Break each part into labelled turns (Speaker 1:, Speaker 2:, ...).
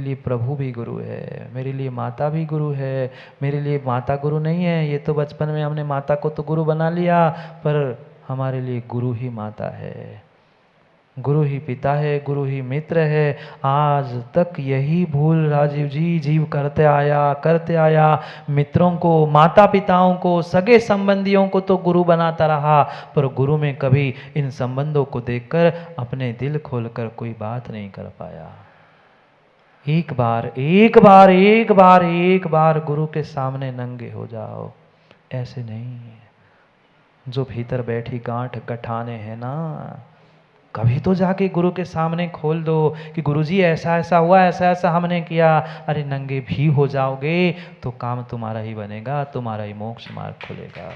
Speaker 1: लिए प्रभु भी गुरु है, मेरे लिए माता भी गुरु है। मेरे लिए माता गुरु नहीं है, ये तो बचपन में हमने माता को तो गुरु बना लिया, पर हमारे लिए गुरु ही माता है, गुरु ही पिता है, गुरु ही मित्र है। आज तक यही भूल राजीव जी जीव करते आया। मित्रों को, माता पिताओं को, सगे संबंधियों को तो गुरु बनाता रहा, पर गुरु में कभी इन संबंधों को देखकर अपने दिल खोलकर कोई बात नहीं कर पाया। एक बार गुरु के सामने नंगे हो जाओ। ऐसे नहीं है, जो भीतर बैठी गांठ गठाने हैं ना, कभी तो जाके गुरु के सामने खोल दो कि गुरुजी ऐसा ऐसा हुआ, ऐसा ऐसा हमने किया। अरे नंगे भी हो जाओगे तो काम तुम्हारा ही बनेगा, तुम्हारा ही मोक्ष मार्ग खुलेगा।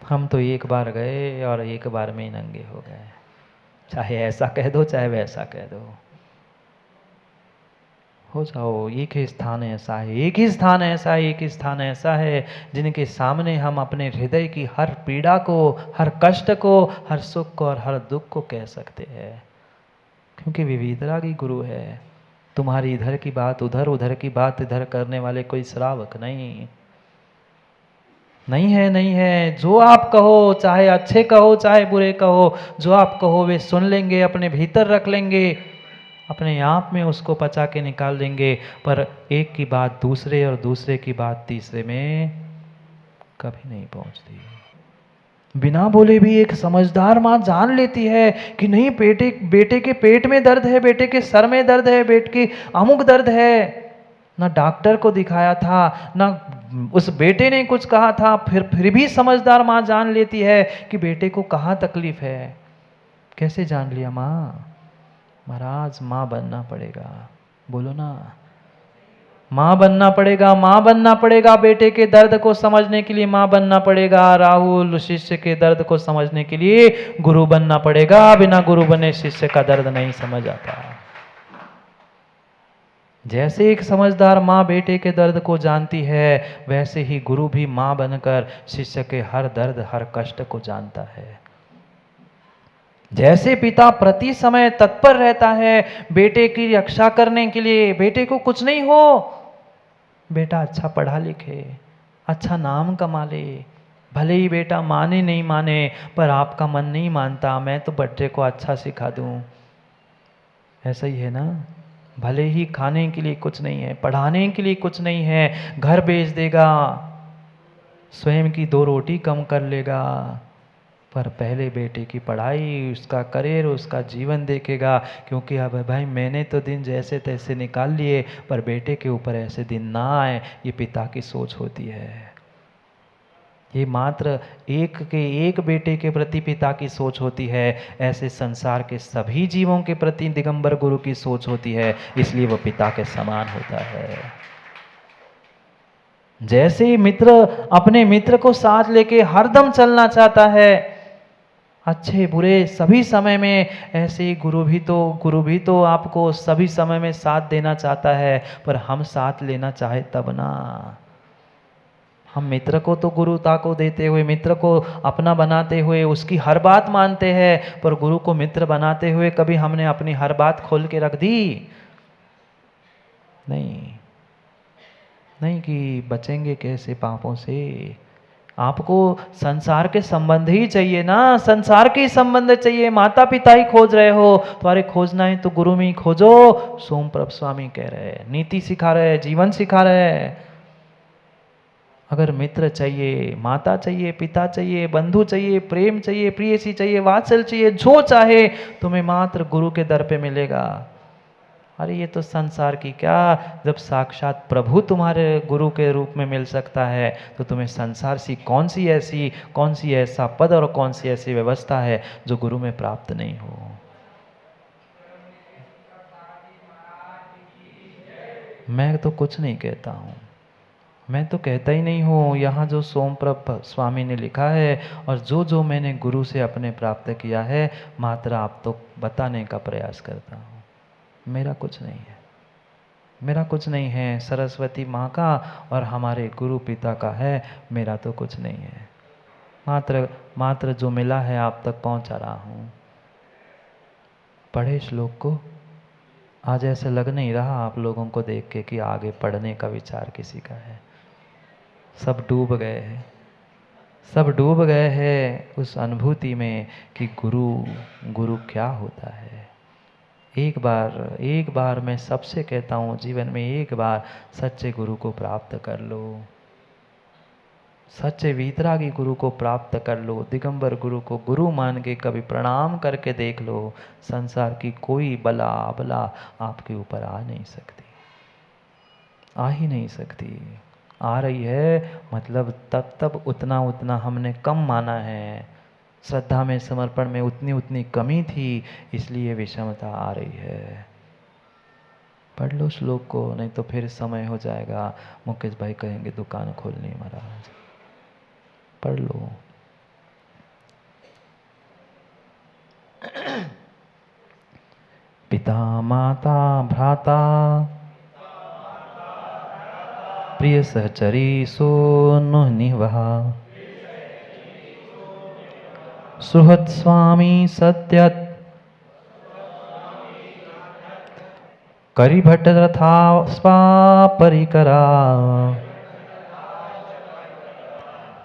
Speaker 1: हम तो एक बार गए और एक बार में ही नंगे हो गए, चाहे ऐसा कह दो चाहे वैसा कह दो, हो जाओ। एक ही स्थान ऐसा है, एक ही स्थान ऐसा है, एक ही स्थान ऐसा है जिनके सामने हम अपने हृदय की हर पीड़ा को, हर कष्ट को, हर सुख को और हर दुख को कह सकते हैं, क्योंकि वे वीतरागी गुरु है। तुम्हारी इधर की बात उधर, उधर की बात इधर करने वाले कोई श्रावक नहीं नहीं है। जो आप कहो, चाहे अच्छे कहो चाहे बुरे कहो, जो आप कहो वे सुन लेंगे, अपने भीतर रख लेंगे, अपने आप में उसको पचा के निकाल देंगे। पर एक की बात दूसरे और दूसरे की बात तीसरे में कभी नहीं पहुंचती। बिना बोले भी एक समझदार माँ जान लेती है कि नहीं, बेटे के पेट में दर्द है, बेटे के सर में दर्द है, बेटे की अमुक दर्द है। ना डॉक्टर को दिखाया था, ना उस बेटे ने कुछ कहा था, फिर भी समझदार माँ जान लेती है कि बेटे को कहाँ तकलीफ है। कैसे जान लिया माँ? महाराज माँ बनना पड़ेगा, बोलो ना, माँ बनना पड़ेगा, माँ बनना पड़ेगा। बेटे के दर्द को समझने के लिए माँ बनना पड़ेगा। राहुल, शिष्य के दर्द को समझने के लिए गुरु बनना पड़ेगा। बिना गुरु बने शिष्य का दर्द नहीं समझ आता। जैसे एक समझदार माँ बेटे के दर्द को जानती है, वैसे ही गुरु भी माँ बनकर शिष्य के हर दर्द, हर कष्ट को जानता है। जैसे पिता प्रति समय तत्पर रहता है बेटे की रक्षा करने के लिए, बेटे को कुछ नहीं हो, बेटा अच्छा पढ़ा लिखे, अच्छा नाम कमा ले, भले ही बेटा माने नहीं माने, पर आपका मन नहीं मानता, मैं तो बच्चे को अच्छा सिखा दूं। ऐसा ही है ना, भले ही खाने के लिए कुछ नहीं है, पढ़ाने के लिए कुछ नहीं है, घर बेच देगा, स्वयं की 2 रोटी कम कर लेगा, पर पहले बेटे की पढ़ाई, उसका करियर, उसका जीवन देखेगा। क्योंकि अब भाई मैंने तो दिन जैसे तैसे निकाल लिए, पर बेटे के ऊपर ऐसे दिन ना आए, ये पिता की सोच होती है। ये मात्र एक बेटे के प्रति पिता की सोच होती है। ऐसे संसार के सभी जीवों के प्रति दिगंबर गुरु की सोच होती है, इसलिए वह पिता के समान होता है। जैसे मित्र अपने मित्र को साथ लेके हरदम चलना चाहता है, अच्छे बुरे सभी समय में, ऐसे ही गुरु भी तो आपको सभी समय में साथ देना चाहता है। पर हम साथ लेना चाहे तब ना, हम मित्र को तो गुरुता को देते हुए, मित्र को अपना बनाते हुए उसकी हर बात मानते हैं, पर गुरु को मित्र बनाते हुए कभी हमने अपनी हर बात खोल के रख दी? नहीं कि बचेंगे कैसे पापों से। आपको संसार के संबंध ही चाहिए ना, संसार के ही संबंध चाहिए। माता पिता ही खोज रहे हो, तुम्हारे खोजना है तो गुरु में ही खोजो। सोमप्रभ स्वामी कह रहे हैं, नीति सिखा रहे हैं, जीवन सिखा रहे हैं। अगर मित्र चाहिए, माता चाहिए, पिता चाहिए, बंधु चाहिए, प्रेम चाहिए, प्रियसी चाहिए, वात्सल चाहिए, जो चाहे तुम्हें मात्र गुरु के दर पे मिलेगा। अरे ये तो संसार की क्या, जब साक्षात प्रभु तुम्हारे गुरु के रूप में मिल सकता है, तो तुम्हें संसार सी कौन सी ऐसा पद और कौन सी ऐसी व्यवस्था है जो गुरु में प्राप्त नहीं हो। मैं तो कुछ नहीं कहता हूँ, मैं तो कहता ही नहीं हूँ। यहाँ जो सोमप्रभ स्वामी ने लिखा है और जो मैंने गुरु से अपने प्राप्त किया है, मात्र आप तो बताने का प्रयास करता हूँ। मेरा कुछ नहीं है, मेरा कुछ नहीं है, सरस्वती माँ का और हमारे गुरु पिता का है। मेरा तो कुछ नहीं है, मात्र जो मिला है आप तक पहुँचा रहा हूँ। पढ़े श्लोक को, आज ऐसे लग नहीं रहा आप लोगों को देख के कि आगे पढ़ने का विचार किसी का है। सब डूब गए हैं, सब डूब गए हैं उस अनुभूति में कि गुरु गुरु क्या होता है। एक बार मैं सबसे कहता हूँ, जीवन में एक बार सच्चे गुरु को प्राप्त कर लो, सच्चे वीतरागी गुरु को प्राप्त कर लो, दिगंबर गुरु को गुरु मान के कभी प्रणाम करके देख लो। संसार की कोई बला अबला आपके ऊपर आ नहीं सकती, आ ही नहीं सकती। आ रही है मतलब तब तब उतना उतना हमने कम माना है, श्रद्धा में समर्पण में उतनी उतनी कमी थी, इसलिए विषमता आ रही है। पढ़ लो श्लोक को, नहीं तो फिर समय हो जाएगा, मुकेश भाई कहेंगे दुकान खोलनी महाराज। पढ़ लो। पिता माता भ्राता प्रिय सहचरी सोनु निवह सुहृद स्वामी सत्यत करिभट रथा स्वा परिकरा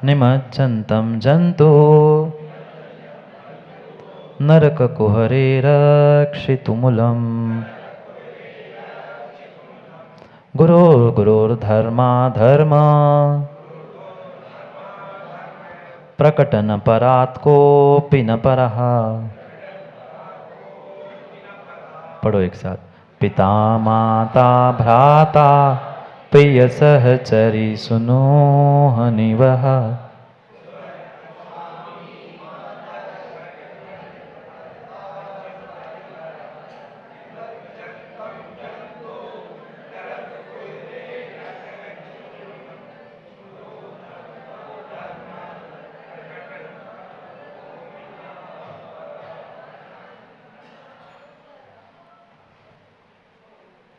Speaker 1: निमज्जन्तं जंतो नरक कुहरे रक्षितुमुलम गुरोर्धर्मा धर्म प्रकटन परात् कोऽपि न परः। पढ़ो एक साथ। पिता माता भ्राता प्रिय सहचरी सुनोह निवह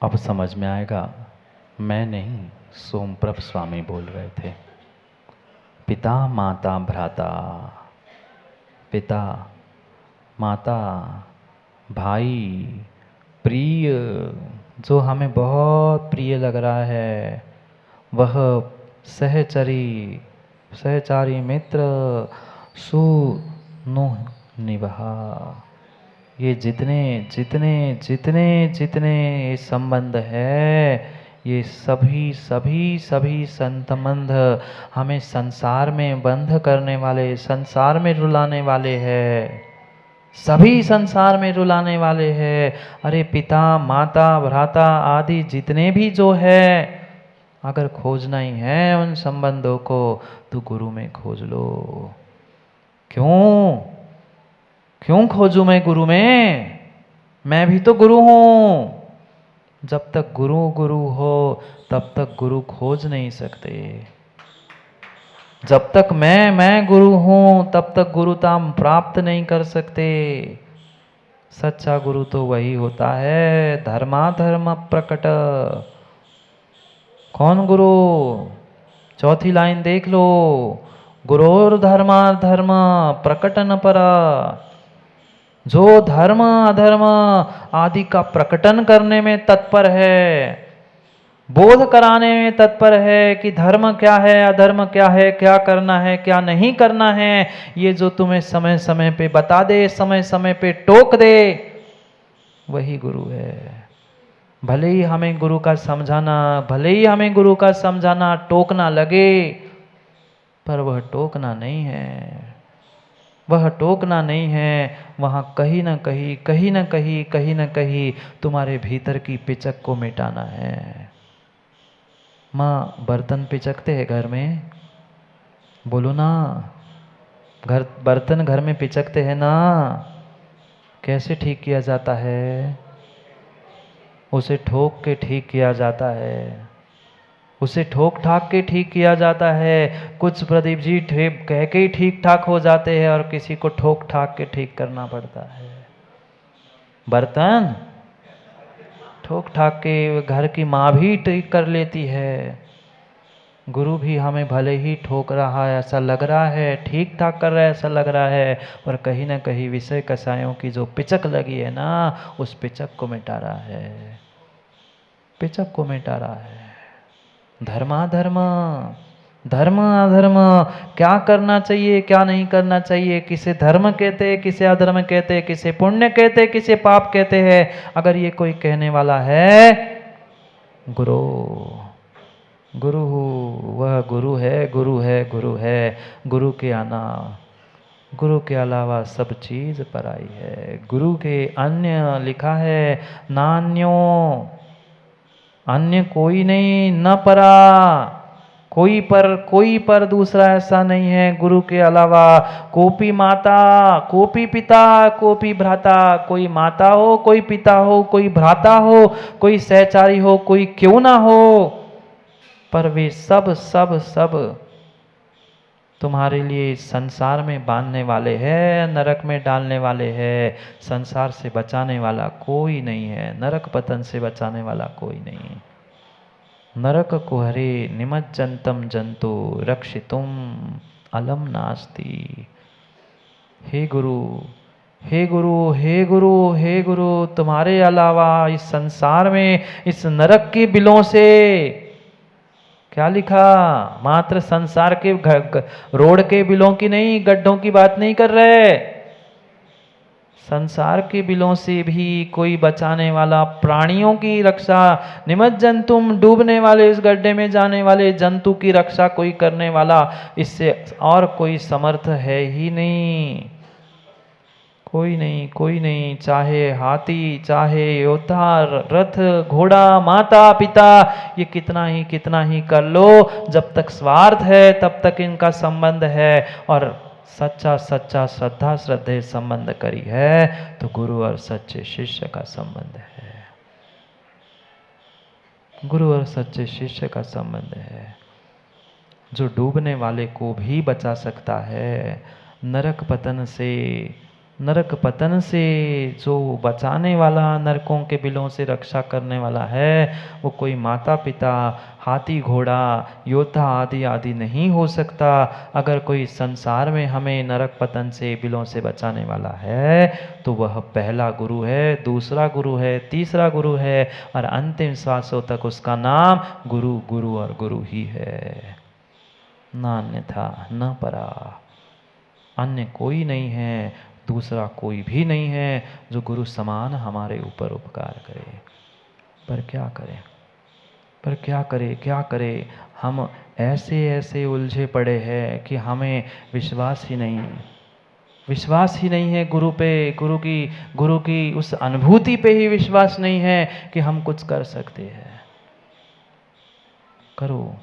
Speaker 1: अब समझ में आएगा, मैं नहीं सोमप्रभ स्वामी बोल रहे थे। पिता माता भ्राता, पिता माता भाई प्रिय, जो हमें बहुत प्रिय लग रहा है, वह सहचरी सहचारी मित्र सुनुह निभा। ये जितने जितने जितने जितने संबंध है, ये सभी सभी सभी संबंध हमें संसार में बंध करने वाले, संसार में रुलाने वाले हैं, सभी संसार में रुलाने वाले हैं। अरे पिता माता भ्राता आदि जितने भी जो है, अगर खोजना ही है उन संबंधों को तो गुरु में खोज लो। क्यों क्यों खोजूं मैं गुरु में? मैं भी तो गुरु हूं। जब तक गुरु गुरु हो तब तक गुरु खोज नहीं सकते। जब तक मैं गुरु हूं तब तक गुरुता प्राप्त नहीं कर सकते। सच्चा गुरु तो वही होता है धर्माधर्म प्रकट। कौन गुरु? चौथी लाइन देख लो, गुरोर धर्मा धर्म प्रकटन परा। जो धर्म अधर्म आदि का प्रकटन करने में तत्पर है, बोध कराने में तत्पर है कि धर्म क्या है अधर्म क्या है, क्या करना है क्या नहीं करना है, ये जो तुम्हें समय समय पे बता दे, समय समय पे टोक दे, वही गुरु है। भले ही हमें गुरु का समझाना, भले ही हमें गुरु का समझाना टोकना लगे, पर वह टोकना नहीं है, वह टोकना नहीं है। वहाँ कहीं ना कहीं कहीं ना कहीं कहीं ना कहीं तुम्हारे भीतर की पिचक को मिटाना है। माँ बर्तन पिचकते हैं घर में, बोलो ना, घर बर्तन घर में पिचकते हैं ना, कैसे ठीक किया जाता है? उसे ठोक के ठीक किया जाता है, उसे ठोक ठाक के ठीक किया जाता है। कुछ प्रदीप जी कह के ही ठीक ठाक हो जाते हैं और किसी को ठोक ठाक के ठीक करना पड़ता है। बर्तन ठोक ठाक के घर की माँ भी ठीक कर लेती है, गुरु भी हमें भले ही ठोक रहा है, ऐसा लग रहा है, ठीक ठाक कर रहा है ऐसा लग रहा है, पर कहीं ना कहीं विषय कसायों की जो पिचक लगी है ना, उस पिचक को मिटा रहा है, पिचक को मिटा रहा है। धर्माधर्म, धर्म अधर्म, क्या करना चाहिए क्या नहीं करना चाहिए, किसे धर्म कहते हैं किसे अधर्म कहते हैं, किसे पुण्य कहते हैं किसे पाप कहते हैं, अगर ये कोई कहने वाला है, गुरु, गुरु, वह गुरु है, गुरु है, गुरु है, गुरु के आना, गुरु के अलावा सब चीज पराई है, गुरु के अन्य लिखा है, नान्यो, अन्य कोई नहीं, न परा, कोई पर दूसरा ऐसा नहीं है गुरु के अलावा। कोपी माता, कोपी पिता, कोपी भ्राता, कोई माता हो, कोई पिता हो, कोई भ्राता हो, कोई सहचारी हो, कोई क्यों ना हो, पर वे सब सब सब तुम्हारे लिए संसार में बांधने वाले हैं, नरक में डालने वाले हैं। संसार से बचाने वाला कोई नहीं है, नरक पतन से बचाने वाला कोई नहीं। नरक कुहरे निमज्जंतम जंतु रक्षितुम अलम नास्ति। हे गुरु, हे गुरु, हे गुरु, हे गुरु, तुम्हारे अलावा इस संसार में, इस नरक के बिलों से, क्या लिखा, मात्र संसार के रोड के बिलों की नहीं, गड्ढों की बात नहीं कर रहे, संसार के बिलों से भी कोई बचाने वाला, प्राणियों की रक्षा, निमज्जंतुम, डूबने वाले इस गड्ढे में जाने वाले जंतु की रक्षा कोई करने वाला, इससे और कोई समर्थ है ही नहीं, कोई नहीं, कोई नहीं, चाहे हाथी, चाहे योद्धा, रथ, घोड़ा, माता पिता, ये कितना ही कर लो, जब तक स्वार्थ है तब तक इनका संबंध है, और सच्चा सच्चा श्रद्धा श्रद्धेय संबंध करी है तो गुरु और सच्चे शिष्य का संबंध है, गुरु और सच्चे शिष्य का संबंध है, जो डूबने वाले को भी बचा सकता है, नरक पतन से, नरक पतन से जो बचाने वाला, नरकों के बिलों से रक्षा करने वाला है, वो कोई माता पिता, हाथी घोड़ा, योद्धा आदि आदि नहीं हो सकता। अगर कोई संसार में हमें नरक पतन से, बिलों से बचाने वाला है तो वह पहला गुरु है, दूसरा गुरु है, तीसरा गुरु है, और अंतिम श्वासों तक उसका नाम गुरु, गुरु और गुरु ही है, ना अन्यथा न परा। अन्य कोई नहीं है, दूसरा कोई भी नहीं है जो गुरु समान हमारे ऊपर उपकार करे। पर क्या करें, पर क्या करें, क्या करें, हम ऐसे ऐसे उलझे पड़े हैं कि हमें विश्वास ही नहीं, विश्वास ही नहीं है गुरु पे, गुरु की उस अनुभूति पे ही विश्वास नहीं है कि हम कुछ कर सकते हैं। करो,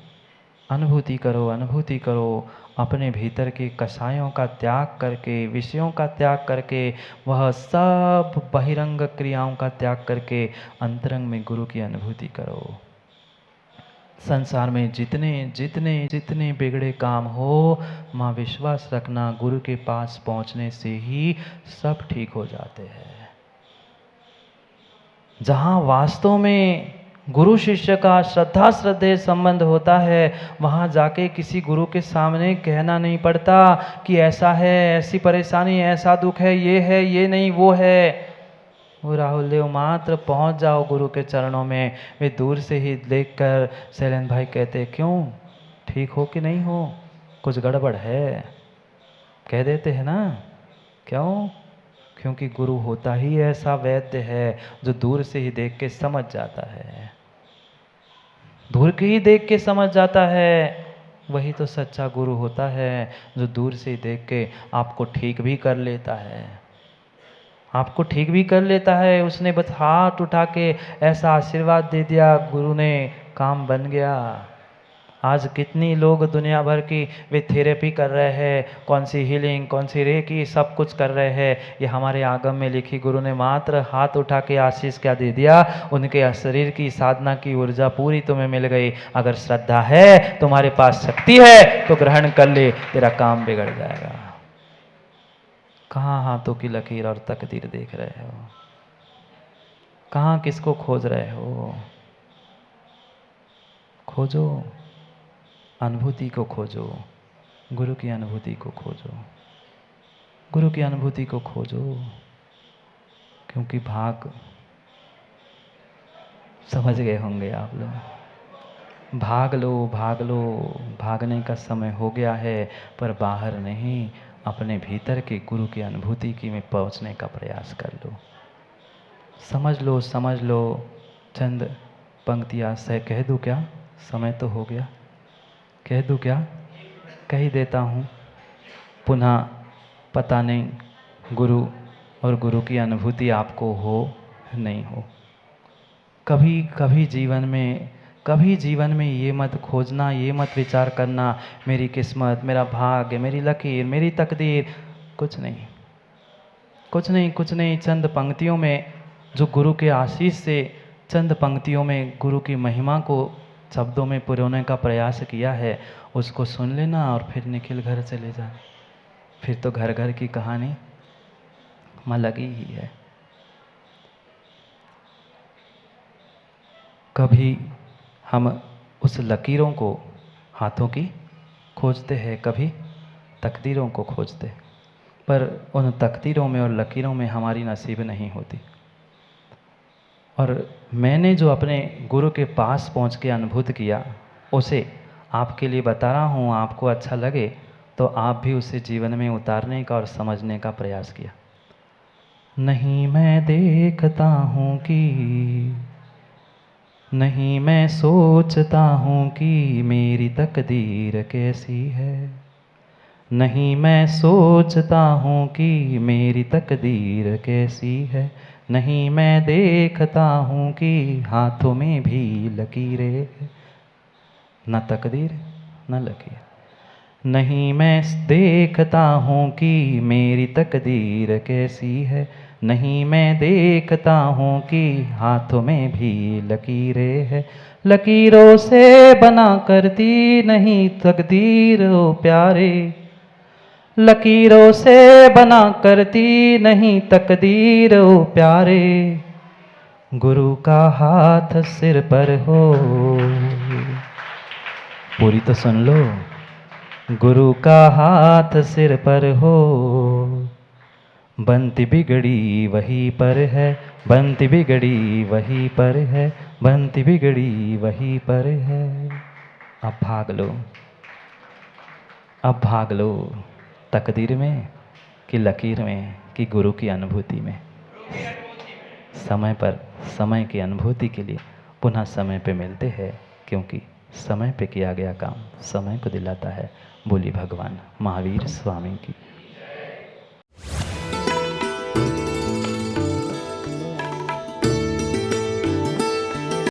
Speaker 1: अनुभूति करो, अनुभूति करो, अपने भीतर के कषायों का त्याग करके, विषयों का त्याग करके, वह सब बहिरंग क्रियाओं का त्याग करके अंतरंग में गुरु की अनुभूति करो। संसार में जितने जितने जितने बिगड़े काम हो, माँ विश्वास रखना गुरु के पास पहुँचने से ही सब ठीक हो जाते हैं। जहाँ वास्तव में गुरु शिष्य का श्रद्धा श्रद्धेय संबंध होता है, वहाँ जाके किसी गुरु के सामने कहना नहीं पड़ता कि ऐसा है, ऐसी परेशानी, ऐसा दुख है, ये नहीं, वो है। वो राहुल देव मात्र पहुँच जाओ गुरु के चरणों में, वे दूर से ही देखकर शैलेंद्र भाई कहते, क्यों, ठीक हो कि नहीं हो, कुछ गड़बड़ है, कह देते हैं ना। क्यों? क्योंकि गुरु होता ही ऐसा वैद्य है जो दूर से ही देख के समझ जाता है, दूर के ही देख के समझ जाता है। वही तो सच्चा गुरु होता है जो दूर से ही देख के आपको ठीक भी कर लेता है, आपको ठीक भी कर लेता है। उसने बस हाथ उठा के ऐसा आशीर्वाद दे दिया, गुरु ने, काम बन गया। आज कितनी लोग दुनिया भर की वे थेरेपी कर रहे हैं, कौन सी हीलिंग, कौन सी रेकी, सब कुछ कर रहे हैं। ये हमारे आगम में लिखी, गुरु ने मात्र हाथ उठा के आशीष क्या दे दिया, उनके शरीर की साधना की ऊर्जा पूरी तुम्हें मिल गई। अगर श्रद्धा है, तुम्हारे पास शक्ति है तो ग्रहण कर ले, तेरा काम बिगड़ जाएगा। कहाँ हाथों की लकीर और तकदीर देख रहे हो, कहाँ किसको खोज रहे हो? खोजो, अनुभूति को खोजो, गुरु की अनुभूति को खोजो, गुरु की अनुभूति को खोजो। क्योंकि भाग, समझ गए होंगे आप लोग, भाग लो भाग लो, भागने का समय हो गया है, पर बाहर नहीं, अपने भीतर के गुरु की अनुभूति की में पहुंचने का प्रयास कर लो। समझ लो समझ लो। चंद पंक्तियाँ से कह दूँ क्या? समय तो हो गया, कह दूँ क्या? कह ही देता हूँ। पुनः पता नहीं गुरु और गुरु की अनुभूति आपको हो नहीं हो। कभी कभी जीवन में ये मत खोजना, ये मत विचार करना मेरी किस्मत, मेरा भाग्य, मेरी लकीर, मेरी तकदीर। कुछ नहीं, कुछ नहीं, कुछ नहीं। चंद पंक्तियों में जो गुरु के आशीष से, चंद पंक्तियों में गुरु की महिमा को शब्दों में पुरोने का प्रयास किया है, उसको सुन लेना और फिर निखिल घर चले जाना। फिर तो घर घर की कहानी माँ लगी ही है। कभी हम उस लकीरों को हाथों की खोजते हैं, कभी तकदीरों को खोजते हैं, पर उन तकदीरों में और लकीरों में हमारी नसीब नहीं होती। और मैंने जो अपने गुरु के पास पहुंच के अनुभूत किया, उसे आपके लिए बता रहा हूँ। आपको अच्छा लगे तो आप भी उसे जीवन में उतारने का और समझने का प्रयास किया। नहीं मैं देखता हूँ कि, नहीं मैं सोचता हूँ कि मेरी तकदीर कैसी है। नहीं मैं सोचता हूँ कि मेरी तकदीर कैसी है। नहीं मैं देखता हूँ कि हाथों में भी लकीरें हैं। न तकदीर न लकीर। नहीं मैं देखता हूँ कि मेरी तकदीर कैसी है। नहीं मैं देखता हूँ कि हाथों में भी लकीरें हैं। लकीरों से बना करती नहीं तकदीर ओ प्यारे। लकीरों से बना करती नहीं तकदीर ओ प्यारे। गुरु का हाथ सिर पर हो, पूरी तो सुन लो। गुरु का हाथ सिर पर हो, बनती बिगड़ी वहीं पर है। बनती बिगड़ी वहीं पर है। बनती बिगड़ी वहीं पर है। अब भाग लो, अब भाग लो तकदीर में कि लकीर में कि गुरु की अनुभूति में। समय पर, समय की अनुभूति के लिए पुनः समय पे मिलते हैं, क्योंकि समय पे किया गया काम समय को दिलाता है। बोली भगवान महावीर स्वामी की।